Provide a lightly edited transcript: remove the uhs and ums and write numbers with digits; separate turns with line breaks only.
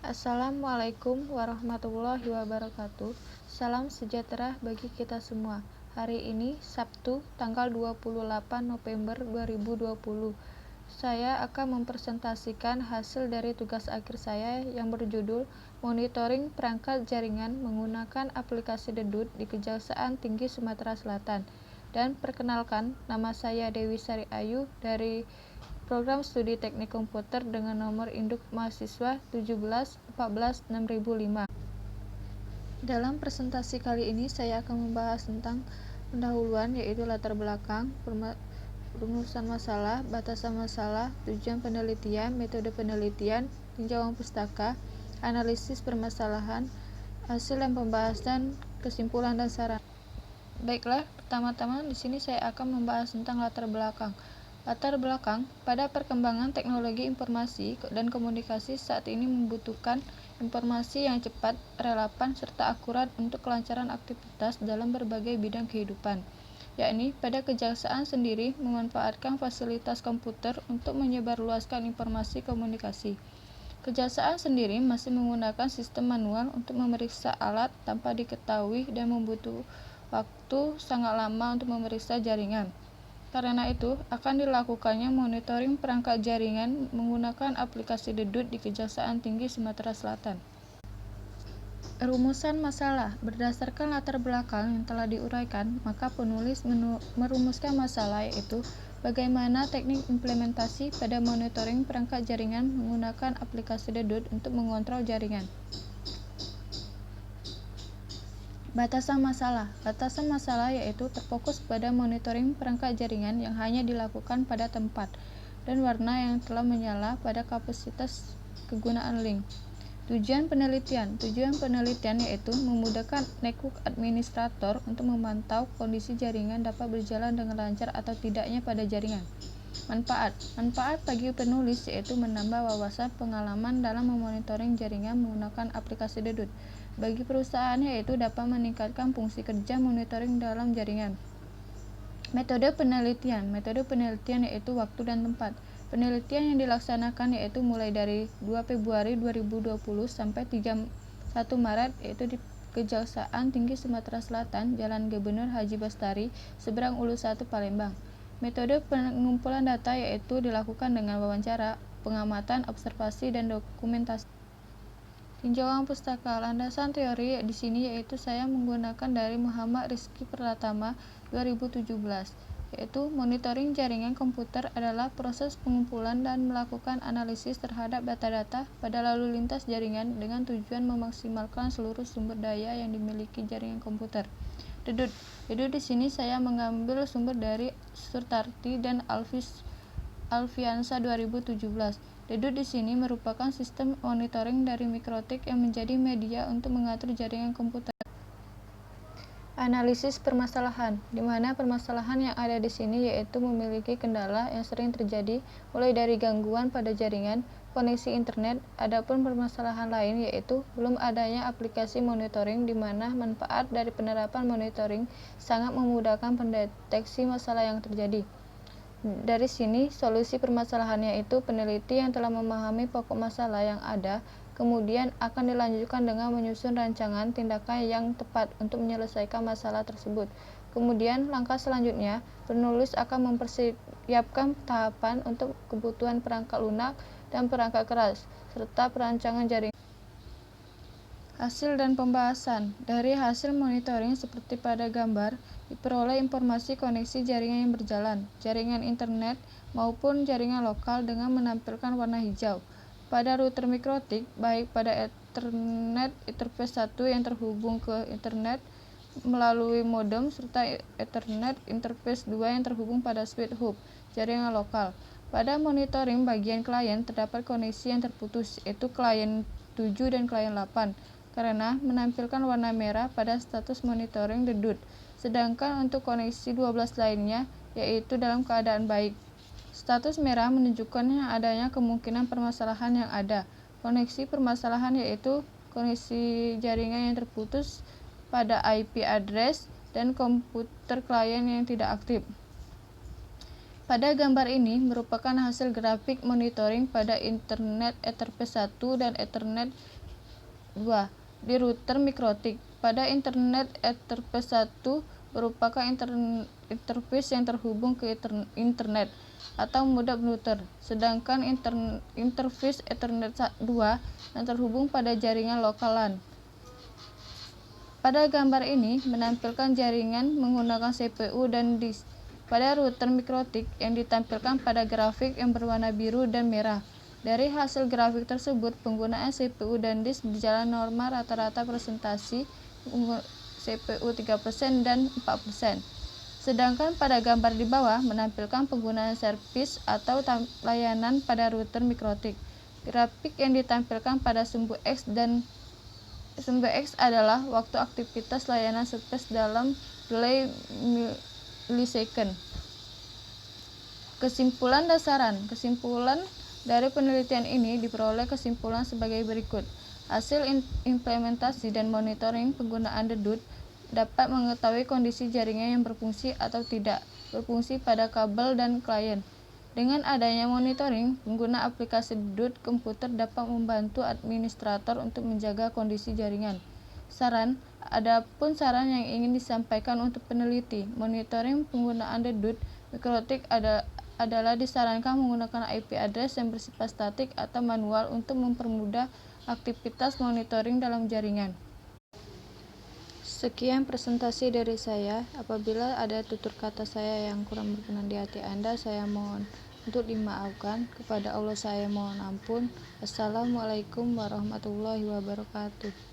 Assalamualaikum warahmatullahi wabarakatuh. Salam sejahtera bagi kita semua. Hari ini Sabtu, tanggal 28 November 2020. Saya akan mempresentasikan hasil dari tugas akhir saya yang berjudul Monitoring Perangkat Jaringan menggunakan aplikasi Dedut di Kejaksaan Tinggi Sumatera Selatan. Dan perkenalkan, nama saya Dewi Sari Ayu dari Program Studi Teknik Komputer dengan nomor induk mahasiswa 17146005. Dalam presentasi kali ini saya akan membahas tentang pendahuluan, yaitu latar belakang, rumusan masalah, batasan masalah, tujuan penelitian, metode penelitian, tinjauan pustaka, analisis permasalahan, hasil dan pembahasan, kesimpulan dan saran. Baiklah, pertama-tama di sini saya akan membahas tentang latar belakang. Latar belakang, pada perkembangan teknologi informasi dan komunikasi saat ini membutuhkan informasi yang cepat, relevan, serta akurat untuk kelancaran aktivitas dalam berbagai bidang kehidupan, yakni pada kejaksaan sendiri memanfaatkan fasilitas komputer untuk menyebarluaskan informasi komunikasi. Kejaksaan sendiri masih menggunakan sistem manual untuk memeriksa alat tanpa diketahui dan membutuhkan waktu sangat lama untuk memeriksa jaringan. Karena itu, akan dilakukannya monitoring perangkat jaringan menggunakan aplikasi Dedut di Kejaksaan Tinggi Sumatera Selatan. Rumusan masalah. Berdasarkan latar belakang yang telah diuraikan, maka penulis merumuskan masalah, yaitu bagaimana teknik implementasi pada monitoring perangkat jaringan menggunakan aplikasi Dedut untuk mengontrol jaringan. Batasan masalah. Batasan masalah yaitu terfokus pada monitoring perangkat jaringan yang hanya dilakukan pada tempat dan warna yang telah menyala pada kapasitas kegunaan link. Tujuan penelitian. Tujuan penelitian yaitu memudahkan network administrator untuk memantau kondisi jaringan dapat berjalan dengan lancar atau tidaknya pada jaringan. Manfaat. Manfaat bagi penulis yaitu menambah wawasan pengalaman dalam memonitoring jaringan menggunakan aplikasi Dedut. Bagi perusahaan yaitu dapat meningkatkan fungsi kerja monitoring dalam jaringan. Metode penelitian. Metode penelitian yaitu waktu dan tempat. Penelitian yang dilaksanakan yaitu mulai dari 2 Februari 2020 sampai 31 Maret yaitu di Kejaksaan Tinggi Sumatera Selatan, Jalan Gubernur Haji Bastari, Seberang Ulu 1, Palembang. Metode pengumpulan data yaitu dilakukan dengan wawancara, pengamatan, observasi, dan dokumentasi. Tinjauan pustaka. Landasan teori di sini yaitu saya menggunakan dari Muhammad Rizky Pratama 2017, yaitu monitoring jaringan komputer adalah proses pengumpulan dan melakukan analisis terhadap data-data pada lalu lintas jaringan dengan tujuan memaksimalkan seluruh sumber daya yang dimiliki jaringan komputer. Dedut. Dedut di sini saya mengambil sumber dari Surtarti dan Alfiansa 2017. Dedut di sini merupakan sistem monitoring dari Mikrotik yang menjadi media untuk mengatur jaringan komputer. Analisis permasalahan, di mana permasalahan yang ada di sini yaitu memiliki kendala yang sering terjadi, mulai dari gangguan pada jaringan, koneksi internet. Adapun permasalahan lain yaitu belum adanya aplikasi monitoring, di mana manfaat dari penerapan monitoring sangat memudahkan pendeteksi masalah yang terjadi. Dari sini, solusi permasalahannya yaitu peneliti yang telah memahami pokok masalah yang ada, kemudian akan dilanjutkan dengan menyusun rancangan tindakan yang tepat untuk menyelesaikan masalah tersebut. Kemudian, langkah selanjutnya, penulis akan mempersiapkan tahapan untuk kebutuhan perangkat lunak dan perangkat keras, serta perancangan jaringan. Hasil dan pembahasan. Dari hasil monitoring seperti pada gambar, diperoleh informasi koneksi jaringan yang berjalan, jaringan internet maupun jaringan lokal dengan menampilkan warna hijau. Pada router Mikrotik, baik pada Ethernet interface 1 yang terhubung ke internet melalui modem serta Ethernet interface 2 yang terhubung pada switch hub, jaringan lokal. Pada monitoring bagian klien terdapat koneksi yang terputus, yaitu klien 7 dan klien 8. Karena menampilkan warna merah pada status monitoring Dedut, sedangkan untuk koneksi 12 lainnya yaitu dalam keadaan baik. Status merah menunjukkan adanya kemungkinan permasalahan yang ada. Koneksi permasalahan yaitu koneksi jaringan yang terputus pada IP address dan komputer klien yang tidak aktif. Pada gambar ini merupakan hasil grafik monitoring pada Ethernet Etherpath 1 dan Ethernet 2 di router mikrotik. Pada Ethernet Etherpath 1 merupakan interface yang terhubung ke internet atau modem router, sedangkan interface Ethernet 2 yang terhubung pada jaringan lokal LAN. Pada gambar ini menampilkan jaringan menggunakan CPU dan disk. Pada router mikrotik yang ditampilkan pada grafik yang berwarna biru dan merah. Dari hasil grafik tersebut, penggunaan CPU dan disk berjalan normal rata-rata presentasi CPU 3% dan 4%. Sedangkan pada gambar di bawah menampilkan penggunaan servis atau layanan pada router mikrotik. Grafik yang ditampilkan pada sumbu X adalah waktu aktivitas layanan servis dalam delay milisecond. Kesimpulan dari penelitian ini diperoleh kesimpulan sebagai berikut. Hasil implementasi dan monitoring penggunaan dedut dapat mengetahui kondisi jaringan yang berfungsi atau tidak berfungsi pada kabel dan klien. Dengan adanya monitoring, pengguna aplikasi dedut komputer dapat membantu administrator untuk menjaga kondisi jaringan. Adapun saran yang ingin disampaikan untuk peneliti, monitoring penggunaan dedut mikrotik adalah disarankan menggunakan IP address yang bersifat statik atau manual untuk mempermudah aktivitas monitoring dalam jaringan. Sekian presentasi dari saya. Apabila ada tutur kata saya yang kurang berkenan di hati Anda, saya mohon untuk dimaafkan. Kepada Allah saya mohon ampun. Assalamualaikum warahmatullahi wabarakatuh.